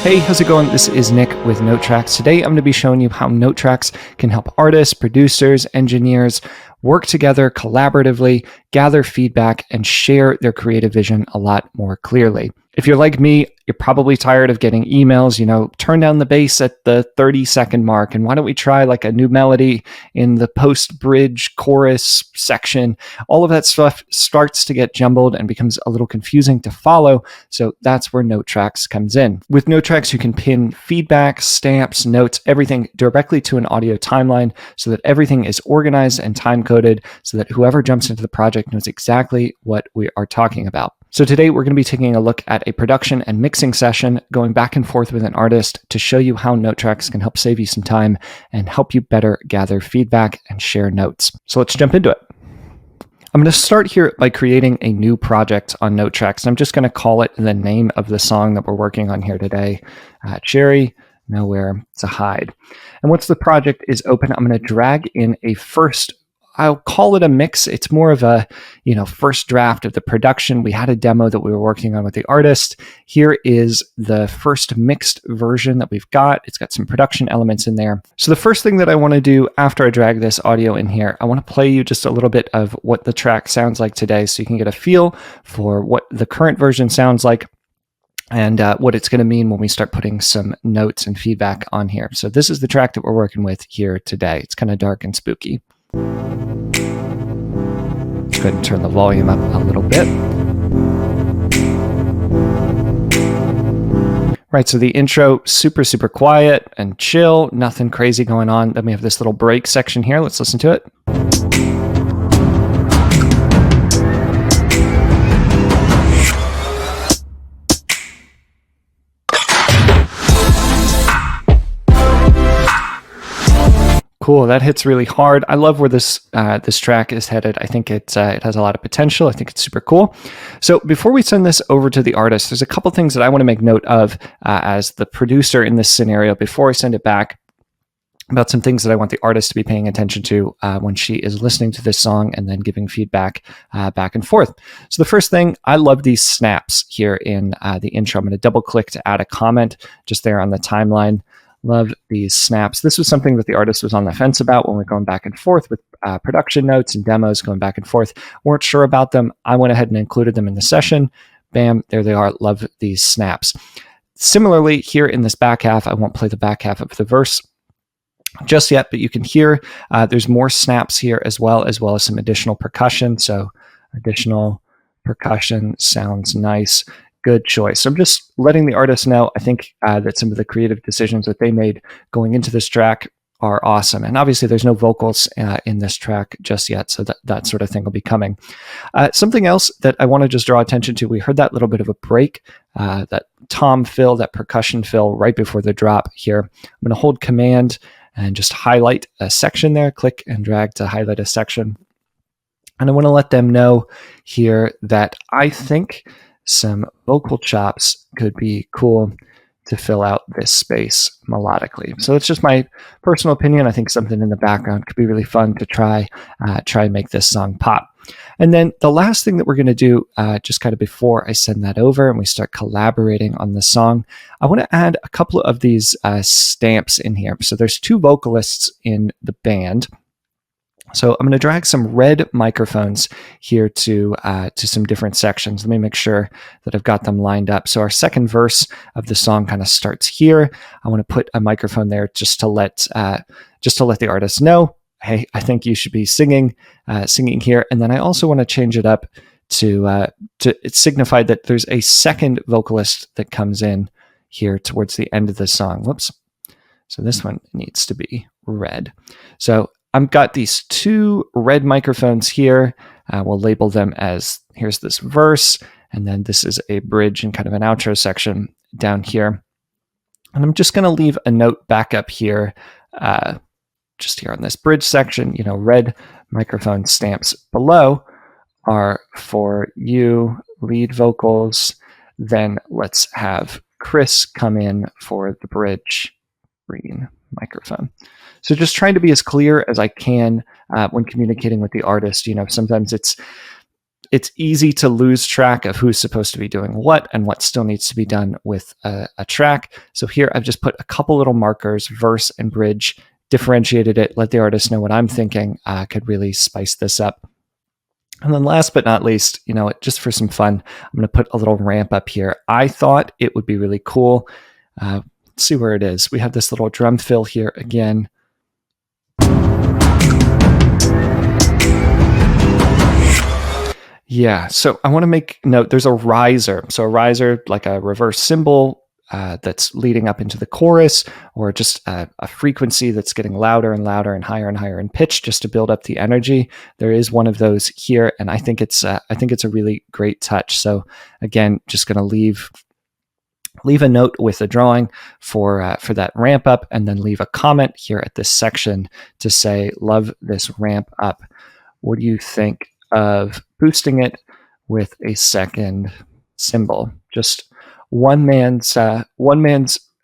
Hey, how's it going? This is Nick with Notetracks. Today I'm going to be showing you how Notetracks can help artists, producers, engineers work together collaboratively, gather feedback, and share their creative vision a lot more clearly. If you're like me, you're probably tired of getting emails, turn down the bass at the 30-second mark, and why don't we try like a new melody in the post-bridge chorus section? All of that stuff starts to get jumbled and becomes a little confusing to follow, so that's where Notetracks comes in. With Notetracks, you can pin feedback, stamps, notes, everything directly to an audio timeline so that everything is organized and time-coded so that whoever jumps into the project knows exactly what we are talking about. So today we're going to be taking a look at a production and mixing session, going back and forth with an artist to show you how Notetracks can help save you some time and help you better gather feedback and share notes. So let's jump into it. I'm going to start here by creating a new project on Notetracks. I'm just going to call it the name of the song that we're working on here today, Cherry, Nowhere to Hide. And once the project is open, I'm going to drag in a first, I'll call it a mix. It's more of a, first draft of the production. We had a demo that we were working on with the artist. Here is the first mixed version that we've got. It's got some production elements in there. So the first thing that I want to do after I drag this audio in here, I want to play you just a little bit of what the track sounds like today so you can get a feel for what the current version sounds like and what it's going to mean when we start putting some notes and feedback on here. So this is the track that we're working with here today. It's kind of dark and spooky. Let's go ahead and turn the volume up a little bit. Right, so the intro, super quiet and chill, nothing crazy going on. Then we have this little break section here. Let's listen to it. Cool, that hits really hard. I love where this track is headed. I think it has a lot of potential. I think it's super cool. So before we send this over to the artist, there's a couple things that I want to make note of as the producer in this scenario before I send it back, about some things that I want the artist to be paying attention to when she is listening to this song and then giving feedback back and forth. So the first thing, I love these snaps here in the intro. I'm going to double click to add a comment just there on the timeline. Love these snaps. This was something that the artist was on the fence about when we're going back and forth with production notes and demos going back and forth. Weren't sure about them. I went ahead and included them in the session. Bam, there they are. Love these snaps. Similarly, here in this back half, I won't play the back half of the verse just yet, but you can hear there's more snaps here as well as some additional percussion. So additional percussion sounds nice. Good choice. So I'm just letting the artist know, I think that some of the creative decisions that they made going into this track are awesome. And obviously there's no vocals in this track just yet, so that sort of thing will be coming. Something else that I want to just draw attention to, we heard that little bit of a break, that tom fill, that percussion fill right before the drop here. I'm going to hold Command and just highlight a section there, click and drag to highlight a section. And I want to let them know here that I think some vocal chops could be cool to fill out this space melodically. So it's just my personal opinion. I think something in the background could be really fun to try and make this song pop. And then the last thing that we're going to do, just kind of before I send that over and we start collaborating on the song, I want to add a couple of these stamps in here. So there's two vocalists in the band. So I'm going to drag some red microphones here to some different sections. Let me make sure that I've got them lined up. So our second verse of the song kind of starts here. I want to put a microphone there just to let the artist know, hey, I think you should be singing here. And then I also want to change it up to signify that there's a second vocalist that comes in here towards the end of the song. Whoops. So this one needs to be red. So I've got these two red microphones here. We'll label them as, here's this verse, and then this is a bridge and kind of an outro section down here. And I'm just going to leave a note back up here, just here on this bridge section. Red microphone stamps below are for you, lead vocals. Then let's have Chris come in for the bridge, green microphone. So just trying to be as clear as I can when communicating with the artist. Sometimes it's it's easy to lose track of who's supposed to be doing what and what still needs to be done with a track. So here I've just put a couple little markers, verse and bridge, differentiated it, let the artist know what I'm thinking could really spice this up. And then last but not least, just for some fun, I'm going to put a little ramp up here. I thought it would be really cool. Let's see where it is. We have this little drum fill here again. Yeah, so I want to make note, there's a riser. So a riser, like a reverse cymbal that's leading up into the chorus, or just a frequency that's getting louder and louder and higher in pitch just to build up the energy. There is one of those here, and I think it's a really great touch. So again, just going to leave a note with a drawing for that ramp up, and then leave a comment here at this section to say, love this ramp up. What do you think of boosting it with a second cymbal? Just one man's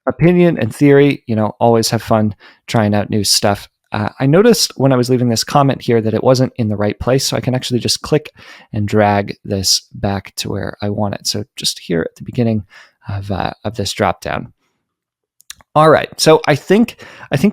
opinion and theory. Always have fun trying out new stuff. I noticed when I was leaving this comment here that it wasn't in the right place, so I can actually just click and drag this back to where I want it. So just here at the beginning of this drop down. All right, so I think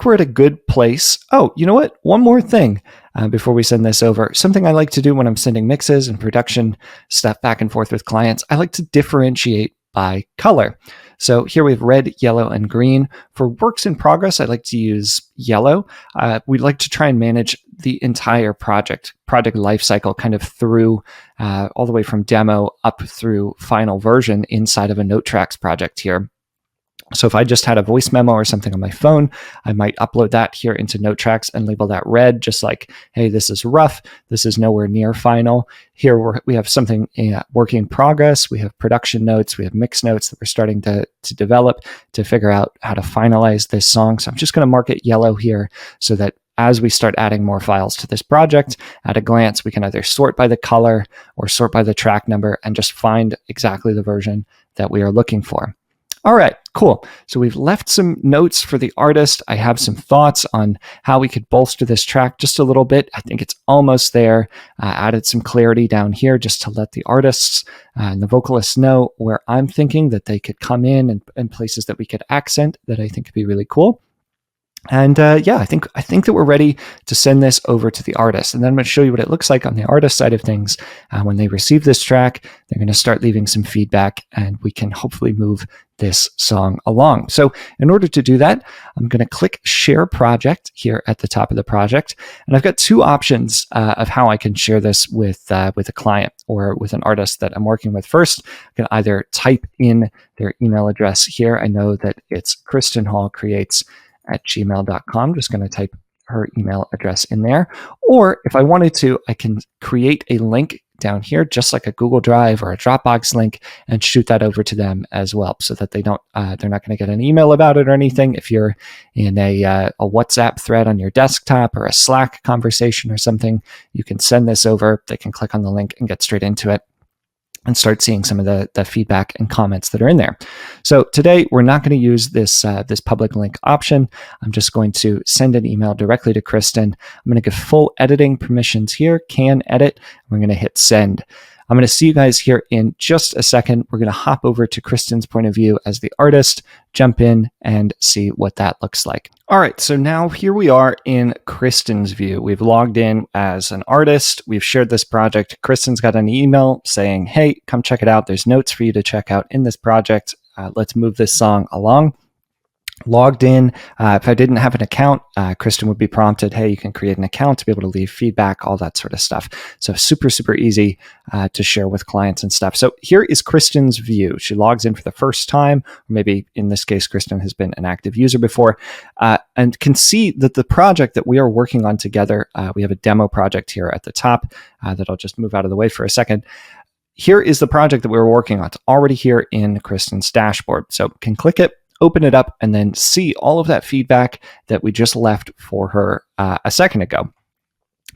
we're at a good place. Oh, you know what? One more thing before we send this over. Something I like to do when I'm sending mixes and production stuff back and forth with clients, I like to differentiate by color. So here we have red, yellow, and green. For works in progress, I like to use yellow. We like to try and manage the entire project lifecycle, kind of through all the way from demo up through final version inside of a Notetracks project here. So if I just had a voice memo or something on my phone, I might upload that here into Notetracks and label that red, just like, hey, this is rough. This is nowhere near final. Here we have something work in progress. We have production notes. We have mix notes that we're starting to develop to figure out how to finalize this song. So I'm just going to mark it yellow here so that as we start adding more files to this project, at a glance, we can either sort by the color or sort by the track number and just find exactly the version that we are looking for. All right, cool. So we've left some notes for the artist. I have some thoughts on how we could bolster this track just a little bit. I think it's almost there. Added some clarity down here just to let the artists and the vocalists know where I'm thinking that they could come in and places that we could accent that I think could be really cool. And yeah, I think that we're ready to send this over to the artist. And then I'm going to show you what it looks like on the artist side of things. When they receive this track, they're going to start leaving some feedback, and we can hopefully move this song along. So in order to do that, I'm going to click Share Project here at the top of the project. And I've got two options of how I can share this with a client or with an artist that I'm working with. First, I can either type in their email address here. I know that it's kristenhallcreates@gmail.com. Just going to type her email address in there. Or if I wanted to, I can create a link down here, just like a Google Drive or a Dropbox link, and shoot that over to them as well, so that they're not going to get an email about it or anything. If you're in a WhatsApp thread on your desktop or a Slack conversation or something, you can send this over. They can click on the link and get straight into it and start seeing some of the feedback and comments that are in there. So today we're not going to use this public link option. I'm just going to send an email directly to Kristen. I'm going to give full editing permissions here, can edit. We're going to hit send. I'm going to see you guys here in just a second. We're going to hop over to Kristen's point of view as the artist, jump in and see what that looks like. All right, so now here we are in Kristen's view. We've logged in as an artist. We've shared this project. Kristen's got an email saying, hey, come check it out. There's notes for you to check out in this project. Let's move this song along. Logged in. If I didn't have an account, Kristen would be prompted, hey, you can create an account to be able to leave feedback, all that sort of stuff. So super, super easy to share with clients and stuff. So here is Kristen's view. She logs in for the first time, or maybe in this case, Kristen has been an active user before, and can see that the project that we are working on together, we have a demo project here at the top that I'll just move out of the way for a second. Here is the project that we were working on. It's already here in Kristen's dashboard. So can click it, open it up, and then see all of that feedback that we just left for her a second ago.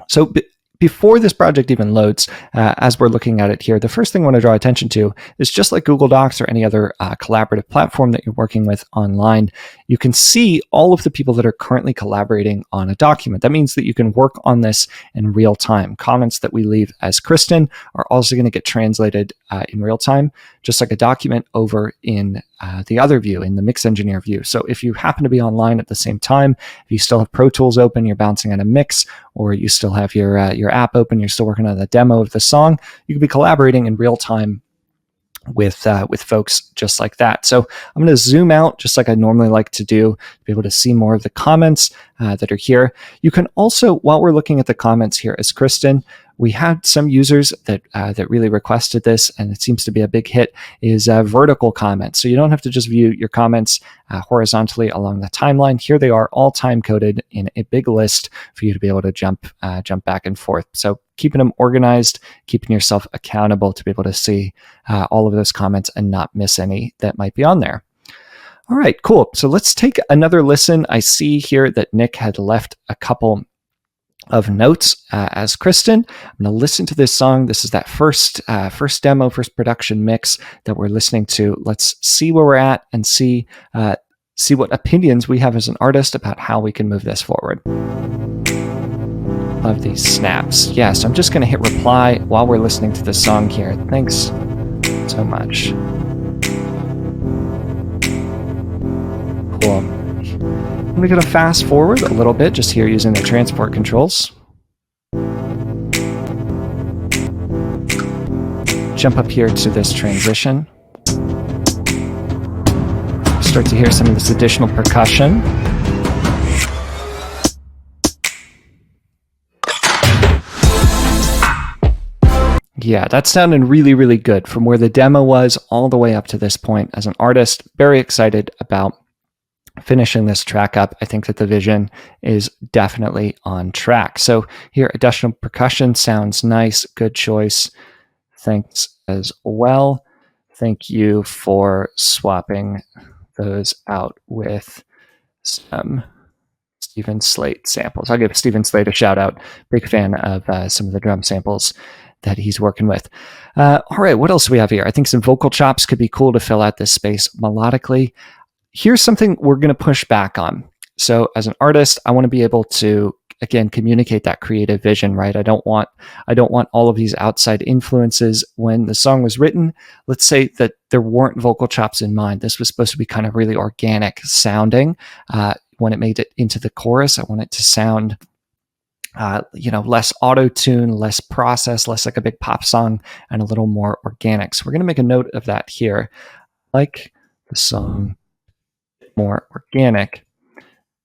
So before this project even loads, as we're looking at it here, the first thing I want to draw attention to is, just like Google Docs or any other collaborative platform that you're working with online, you can see all of the people that are currently collaborating on a document. That means that you can work on this in real time. Comments that we leave as Kristen are also going to get translated in real time, just like a document over in the other view, in the Mix Engineer view. So if you happen to be online at the same time, if you still have Pro Tools open, you're bouncing on a mix, or you still have your app open, you're still working on the demo of the song, you can be collaborating in real time with folks just like that. So I'm going to zoom out just like I normally like to do to be able to see more of the comments that are here. You can also, while we're looking at the comments here as Kristen, we had some users that really requested this, and it seems to be a big hit, is vertical comments. So you don't have to just view your comments horizontally along the timeline. Here they are all time-coded in a big list for you to be able to jump back and forth. So keeping them organized, keeping yourself accountable to be able to see all of those comments and not miss any that might be on there. All right, cool. So let's take another listen. I see here that Nick had left a couple of notes as Kristen. I'm going to listen to this song. This is that first demo, first production mix that we're listening to. Let's see where we're at and see what opinions we have as an artist about how we can move this forward. Love these snaps. Yeah, so I'm just going to hit reply while we're listening to this song here. Thanks so much. Cool. I'm going to fast forward a little bit just here using the transport controls. Jump up here to this transition. Start to hear some of this additional percussion. Yeah, that's sounding really, really good from where the demo was all the way up to this point. As an artist, very excited about finishing this track up. I think that the vision is definitely on track. So here, additional percussion sounds nice. Good choice. Thanks as well. Thank you for swapping those out with some Stephen Slate samples. I'll give Stephen Slate a shout out. Big fan of some of the drum samples that he's working with. All right, what else do we have here? I think some vocal chops could be cool to fill out this space melodically. Here's something we're going to push back on. So as an artist, I want to be able to, again, communicate that creative vision, right? I don't want all of these outside influences. When the song was written, let's say that there weren't vocal chops in mind. This was supposed to be kind of really organic sounding. When it made it into the chorus, I want it to sound less auto-tune, less process, less like a big pop song, and a little more organic. So we're going to make a note of that here. Like the song more organic,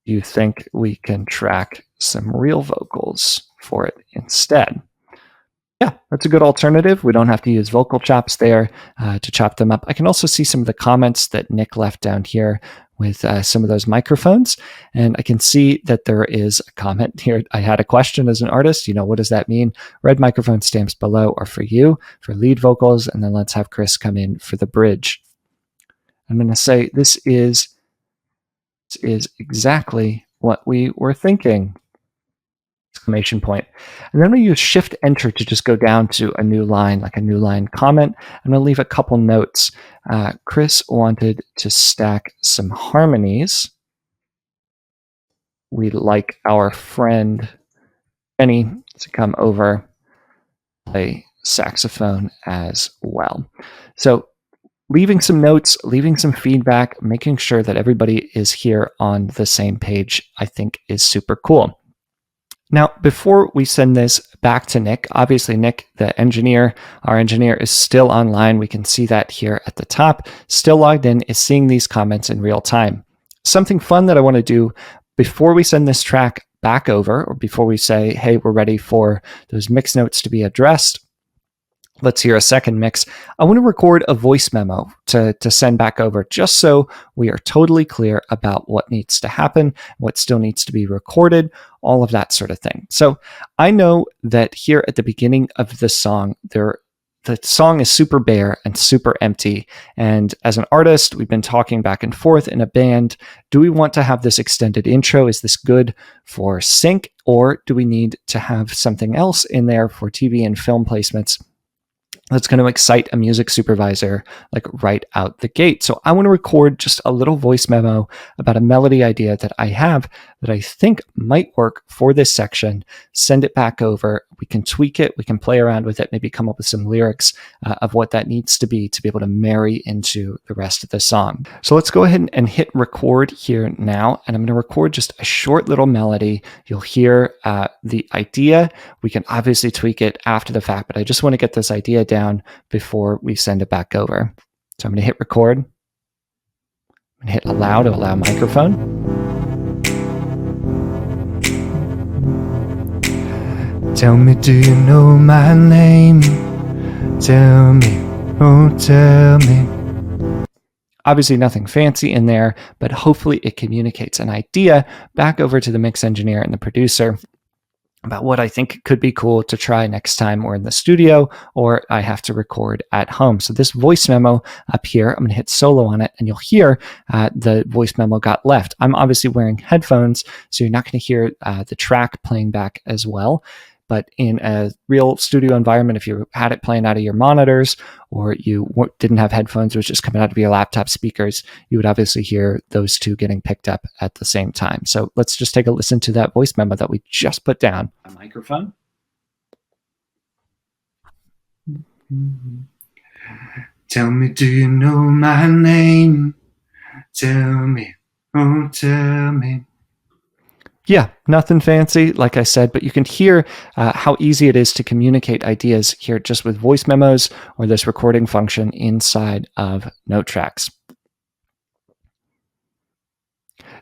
do you think we can track some real vocals for it instead? Yeah, that's a good alternative. We don't have to use vocal chops there to chop them up. I can also see some of the comments that Nick left down here with some of those microphones. And I can see that there is a comment here. I had a question as an artist, what does that mean? Red microphone stamps below are for you, for lead vocals, and then let's have Chris come in for the bridge. I'm going to say this is exactly what we were thinking! Exclamation point. And then we use Shift Enter to just go down to a new line, like a new line comment. I'm going to leave a couple notes. Chris wanted to stack some harmonies. We'd like our friend Jenny to come over, play saxophone as well. So leaving some notes, leaving some feedback, making sure that everybody is here on the same page, I think is super cool. Now, before we send this back to Nick, obviously Nick, the engineer, our engineer is still online. We can see that here at the top, still logged in, is seeing these comments in real time. Something fun that I want to do before we send this track back over, or before we say, hey, we're ready for those mix notes to be addressed, let's hear a second mix. I want to record a voice memo to send back over, just so we are totally clear about what needs to happen, what still needs to be recorded, all of that sort of thing. So I know that here at the beginning of the song, the song is super bare and super empty. And as an artist, we've been talking back and forth in a band. Do we want to have this extended intro? Is this good for sync? Or do we need to have something else in there for TV and film placements? that's going to excite a music supervisor like right out the gate. So I want to record just a little voice memo about a melody idea that I have that I think might work for this section, send it back over. We can tweak it, we can play around with it, maybe come up with some lyrics of what that needs to be able to marry into the rest of the song. So let's go ahead and hit record here now. And I'm going to record just a short little melody. You'll hear the idea. We can obviously tweak it after the fact, but I just want to get this idea down before we send it back over. So I'm going to hit record. I'm going to hit allow to allow microphone. Tell me, do you know my name? Tell me, oh tell me. Obviously nothing fancy in there, but hopefully it communicates an idea back over to the mix engineer and the producer about what I think could be cool to try next time we're in the studio or I have to record at home. So this voice memo up here, I'm going to hit solo on it and you'll hear the voice memo got left. I'm obviously wearing headphones, so you're not going to hear the track playing back as well. But in a real studio environment, if you had it playing out of your monitors or you didn't have headphones, it was just coming out of your laptop speakers, you would obviously hear those two getting picked up at the same time. So let's just take a listen to that voice memo that we just put down. A microphone. Tell me, do you know my name? Tell me, oh tell me. Yeah, nothing fancy, like I said, but you can hear how easy it is to communicate ideas here just with voice memos or this recording function inside of Notetracks.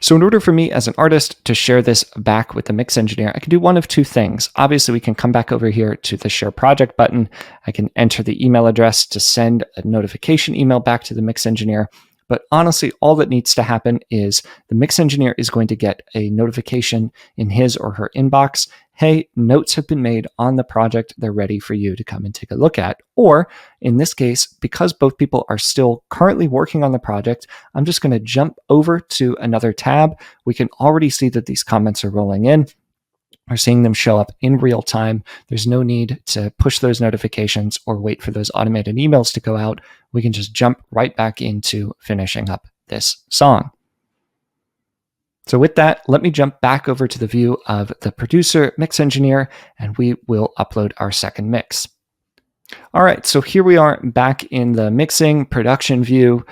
So in order for me as an artist to share this back with the mix engineer, I can do one of two things. Obviously, we can come back over here to the share project button. I can enter the email address to send a notification email back to the mix engineer. But honestly, all that needs to happen is the mix engineer is going to get a notification in his or her inbox. Hey, notes have been made on the project. They're ready for you to come and take a look at. Or in this case, because both people are still currently working on the project, I'm just going to jump over to another tab. We can already see that these comments are rolling in. We're seeing them show up in real time. There's no need to push those notifications or wait for those automated emails to go out. We can just jump right back into finishing up this song. So with that, let me jump back over to the view of the producer mix engineer, and we will upload our second mix. All right, so here we are back in the mixing production view,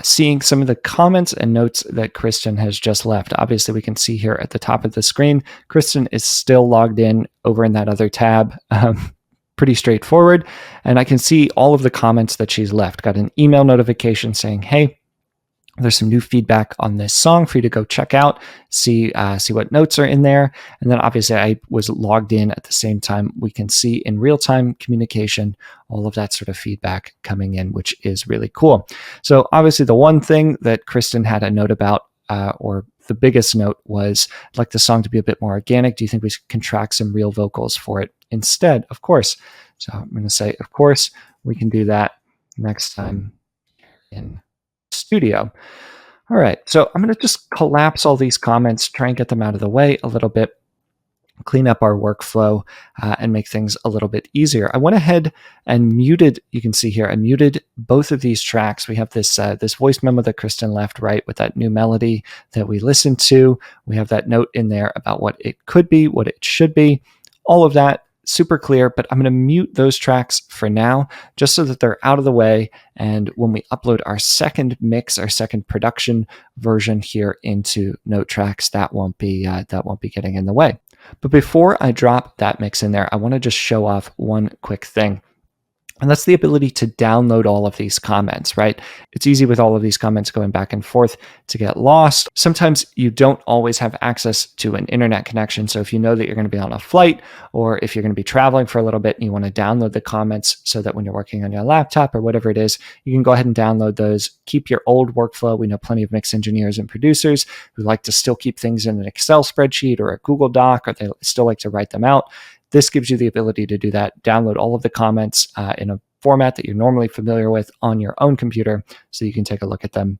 seeing some of the comments and notes that Kristen has just left. Obviously, we can see here at the top of the screen, Kristen is still logged in over in that other tab. Pretty straightforward. And I can see all of the comments that she's left. Got an email notification saying, hey, there's some new feedback on this song for you to go check out, see what notes are in there. And then obviously I was logged in at the same time. We can see in real-time communication, all of that sort of feedback coming in, which is really cool. So obviously the one thing that Kristen had a note about, or the biggest note was, I'd like the song to be a bit more organic. Do you think we can track some real vocals for it instead? Of course. So I'm going to say, of course, we can do that next time in studio. All right, so I'm going to just collapse all these comments, try and get them out of the way a little bit, clean up our workflow, and make things a little bit easier. I went ahead and muted, you can see here, I muted both of these tracks. We have this voice memo that Kristen left, right, with that new melody that we listened to. We have that note in there about what it could be, what it should be, all of that. Super clear, but I'm going to mute those tracks for now, just so that they're out of the way. And when we upload our second mix, our second production version here into Notetracks, that won't be getting in the way. But before I drop that mix in there, I want to just show off one quick thing. And that's the ability to download all of these comments, right? It's easy with all of these comments going back and forth to get lost. Sometimes you don't always have access to an internet connection. So if you know that you're going to be on a flight, or if you're going to be traveling for a little bit and you want to download the comments so that when you're working on your laptop or whatever it is, you can go ahead and download those. Keep your old workflow. We know plenty of mix engineers and producers who like to still keep things in an Excel spreadsheet or a Google Doc, or they still like to write them out. This gives you the ability to do that, download all of the comments in a format that you're normally familiar with on your own computer, so you can take a look at them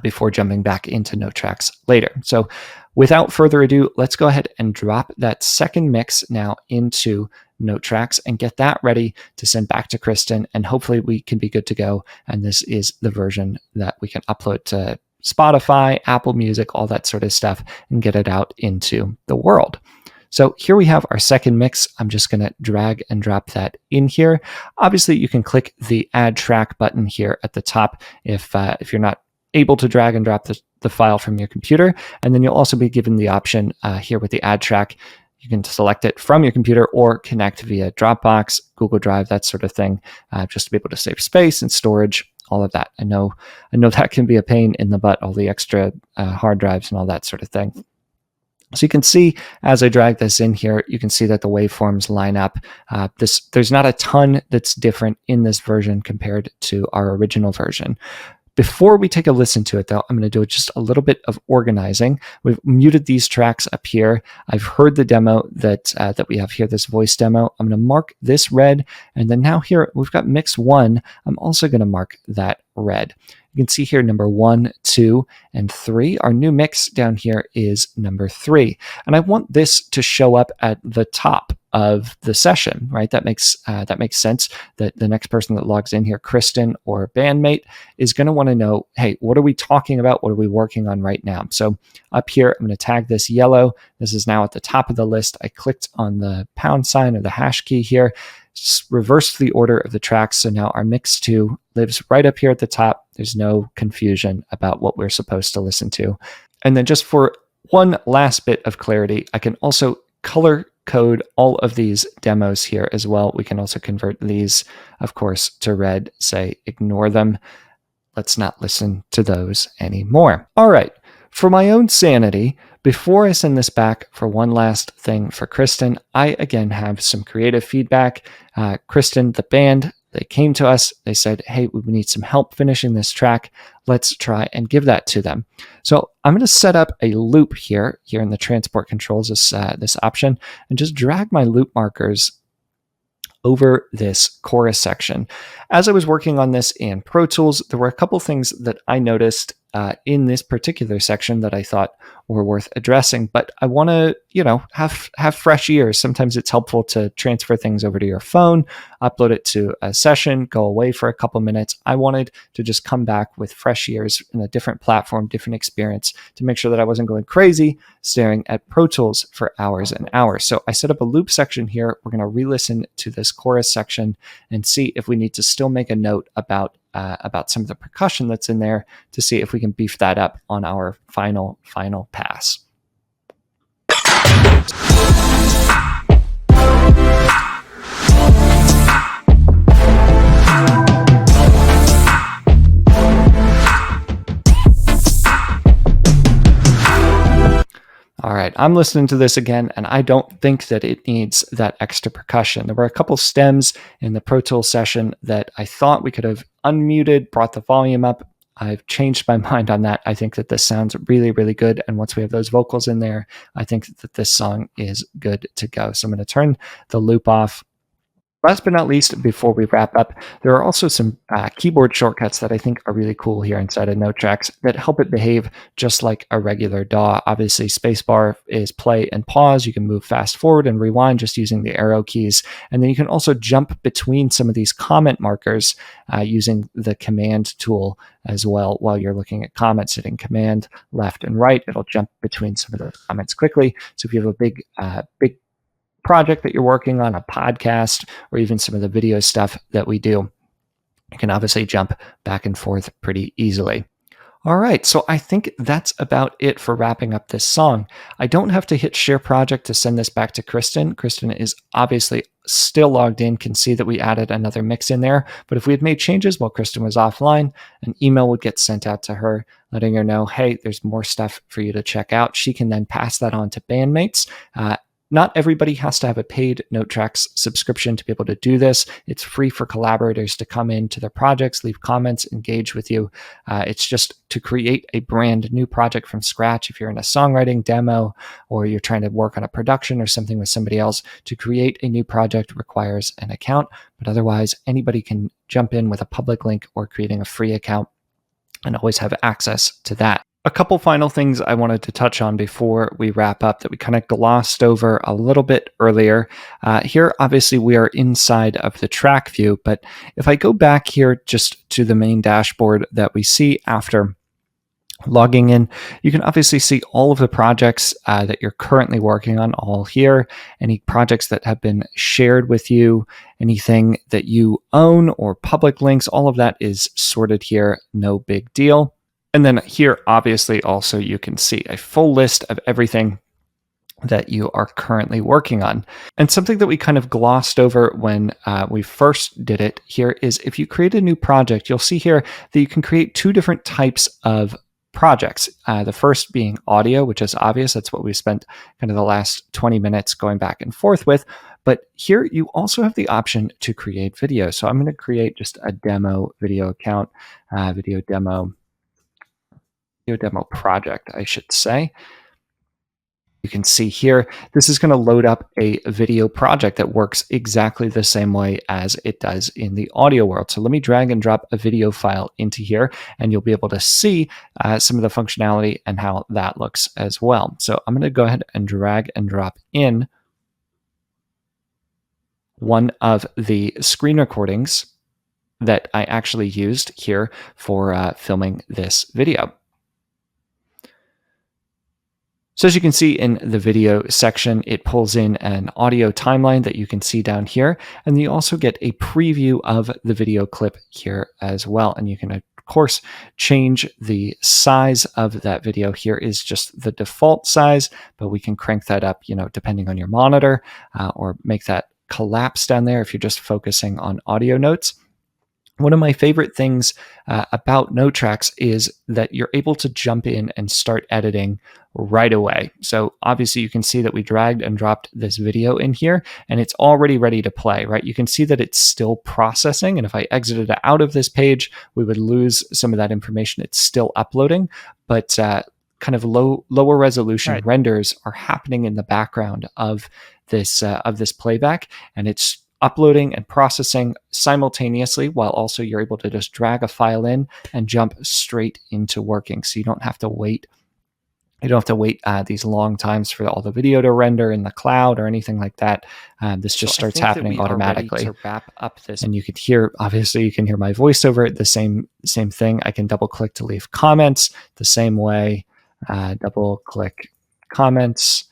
before jumping back into Notetracks later. So without further ado, let's go ahead and drop that second mix now into Notetracks and get that ready to send back to Kristen, and hopefully we can be good to go. And this is the version that we can upload to Spotify, Apple Music, all that sort of stuff, and get it out into the world. So here we have our second mix. I'm just going to drag and drop that in here. Obviously, you can click the Add Track button here at the top if you're not able to drag and drop the file from your computer. And then you'll also be given the option here with the Add Track. You can select it from your computer or connect via Dropbox, Google Drive, that sort of thing, just to be able to save space and storage, all of that. I know that can be a pain in the butt, all the extra hard drives and all that sort of thing. So you can see as I drag this in here, you can see that the waveforms line up. There's not a ton that's different in this version compared to our original version. Before we take a listen to it, though, I'm going to do just a little bit of organizing. We've muted these tracks up here. I've heard the demo that we have here, this voice demo. I'm going to mark this red, and then now here we've got mix 1. I'm also going to mark that red. You can see here number 1, 2, and 3. Our new mix down here is number 3. And I want this to show up at the top of the session, right? That makes sense that the next person that logs in here, Kristen or bandmate, is going to want to know, hey, what are we talking about? What are we working on right now? So up here, I'm going to tag this yellow. This is now at the top of the list. I clicked on the pound sign or the hash key here, reversed the order of the tracks. So now our mix 2 lives right up here at the top. There's no confusion about what we're supposed to listen to. And then just for one last bit of clarity, I can also color code all of these demos here as well. We can also convert these, of course, to red, say ignore them. Let's not listen to those anymore. All right, for my own sanity, before I send this back for one last thing for Kristen, I again have some creative feedback. Kristen, the band, they came to us. They said, hey, we need some help finishing this track. Let's try and give that to them. So I'm going to set up a loop here in the transport controls, this option, and just drag my loop markers over this chorus section. As I was working on this in Pro Tools, there were a couple things that I noticed in this particular section that I thought were worth addressing, but I want to, have fresh ears. Sometimes it's helpful to transfer things over to your phone, upload it to a session, go away for a couple minutes. I wanted to just come back with fresh ears in a different platform, different experience, to make sure that I wasn't going crazy staring at Pro Tools for hours and hours. So I set up a loop section here. We're going to re-listen to this chorus section and see if we need to still make a note about some of the percussion that's in there to see if we can beef that up on our final pass. All right, I'm listening to this again, and I don't think that it needs that extra percussion. There were a couple stems in the Pro Tools session that I thought we could have unmuted, brought the volume up. I've changed my mind on that. I think that this sounds really, really good. And once we have those vocals in there, I think that this song is good to go. So I'm going to turn the loop off. Last but not least, before we wrap up, there are also some keyboard shortcuts that I think are really cool here inside of Notetracks that help it behave just like a regular DAW. Obviously, spacebar is play and pause. You can move fast forward and rewind just using the arrow keys. And then you can also jump between some of these comment markers using the command tool as well. While you're looking at comments, hitting command left and right, it'll jump between some of those comments quickly. So if you have a big project that you're working on, a podcast, or even some of the video stuff that we do, you can obviously jump back and forth pretty easily. All right, so I think that's about it for wrapping up this song. I don't have to hit share project to send this back to Kristen. Kristen is obviously still logged in, can see that we added another mix in there. But if we had made changes while Kristen was offline, an email would get sent out to her letting her know, hey, there's more stuff for you to check out. She can then pass that on to bandmates. Not everybody has to have a paid Notetracks subscription to be able to do this. It's free for collaborators to come into their projects, leave comments, engage with you. It's just to create a brand new project from scratch. If you're in a songwriting demo or you're trying to work on a production or something with somebody else, to create a new project requires an account. But otherwise, anybody can jump in with a public link or creating a free account and always have access to that. A couple final things I wanted to touch on before we wrap up that we kind of glossed over a little bit earlier. Here, obviously, we are inside of the track view, but if I go back here just to the main dashboard that we see after logging in, you can obviously see all of the projects that you're currently working on all here, any projects that have been shared with you, anything that you own or public links, all of that is sorted here, no big deal. And then here, obviously, also you can see a full list of everything that you are currently working on. And something that we kind of glossed over when we first did it here is if you create a new project, you'll see here that you can create two different types of projects. The first being audio, which is obvious. That's what we spent kind of the last 20 minutes going back and forth with. But here you also have the option to create video. So I'm going to create just a demo video account, video demo project, I should say. You can see here, this is going to load up a video project that works exactly the same way as it does in the audio world. So let me drag and drop a video file into here, and you'll be able to see some of the functionality and how that looks as well. So I'm going to go ahead and drag and drop in one of the screen recordings that I actually used here for filming this video. So as you can see in the video section, it pulls in an audio timeline that you can see down here, and you also get a preview of the video clip here as well. And you can, of course, change the size of that video. Here is just the default size, but we can crank that up, depending on your monitor, or make that collapse down there if you're just focusing on audio notes. One of my favorite things about Notetracks is that you're able to jump in and start editing right away. So obviously you can see that we dragged and dropped this video in here and it's already ready to play, right? You can see that it's still processing. And if I exited out of this page, we would lose some of that information. It's still uploading, but kind of lower resolution renders are happening in the background of this playback, and it's uploading and processing simultaneously, while also you're able to just drag a file in and jump straight into working. So you don't have to wait. You don't have to wait these long times for all the video to render in the cloud or anything like that. This just starts happening automatically. To wrap up this, and you could hear, obviously, you can hear my voiceover. The same thing. I can double click to leave comments the same way. Double click comments,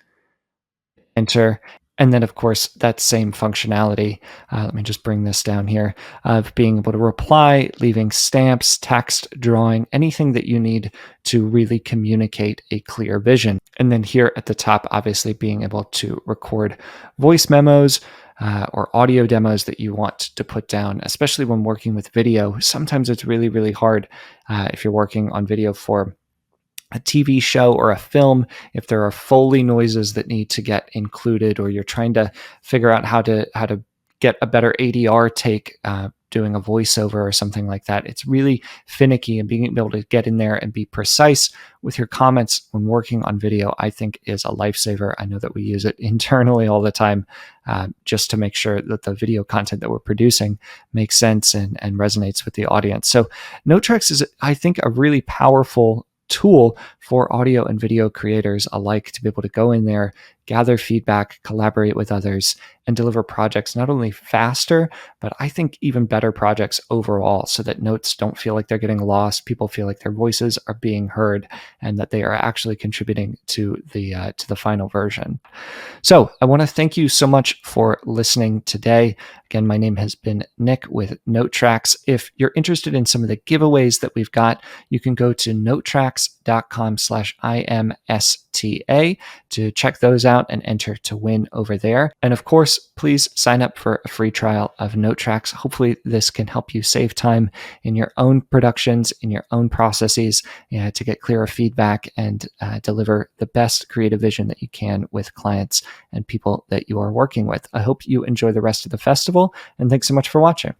enter. And then, of course, that same functionality, let me just bring this down here, of being able to reply, leaving stamps, text, drawing, anything that you need to really communicate a clear vision. And then here at the top, obviously being able to record voice memos or audio demos that you want to put down, especially when working with video. Sometimes it's really, really hard if you're working on video for a TV show or a film, if there are Foley noises that need to get included, or you're trying to figure out how to get a better ADR take doing a voiceover or something like that. It's really finicky, and being able to get in there and be precise with your comments when working on video, I think, is a lifesaver. I know that we use it internally all the time just to make sure that the video content that we're producing makes sense and resonates with the audience. So Notetracks is, I think, a really powerful tool for audio and video creators alike to be able to go in there, gather feedback, collaborate with others, and deliver projects not only faster, but I think even better projects overall, so that notes don't feel like they're getting lost. People feel like their voices are being heard and that they are actually contributing to the final version. So I want to thank you so much for listening today. Again, my name has been Nick with Notetracks. If you're interested in some of the giveaways that we've got, you can go to notetracks.com/IMSTA to check those out and enter to win over there. And of course, please sign up for a free trial of Notetracks. Hopefully this can help you save time in your own productions, in your own processes, to get clearer feedback and deliver the best creative vision that you can with clients and people that you are working with. I hope you enjoy the rest of the festival, and thanks so much for watching.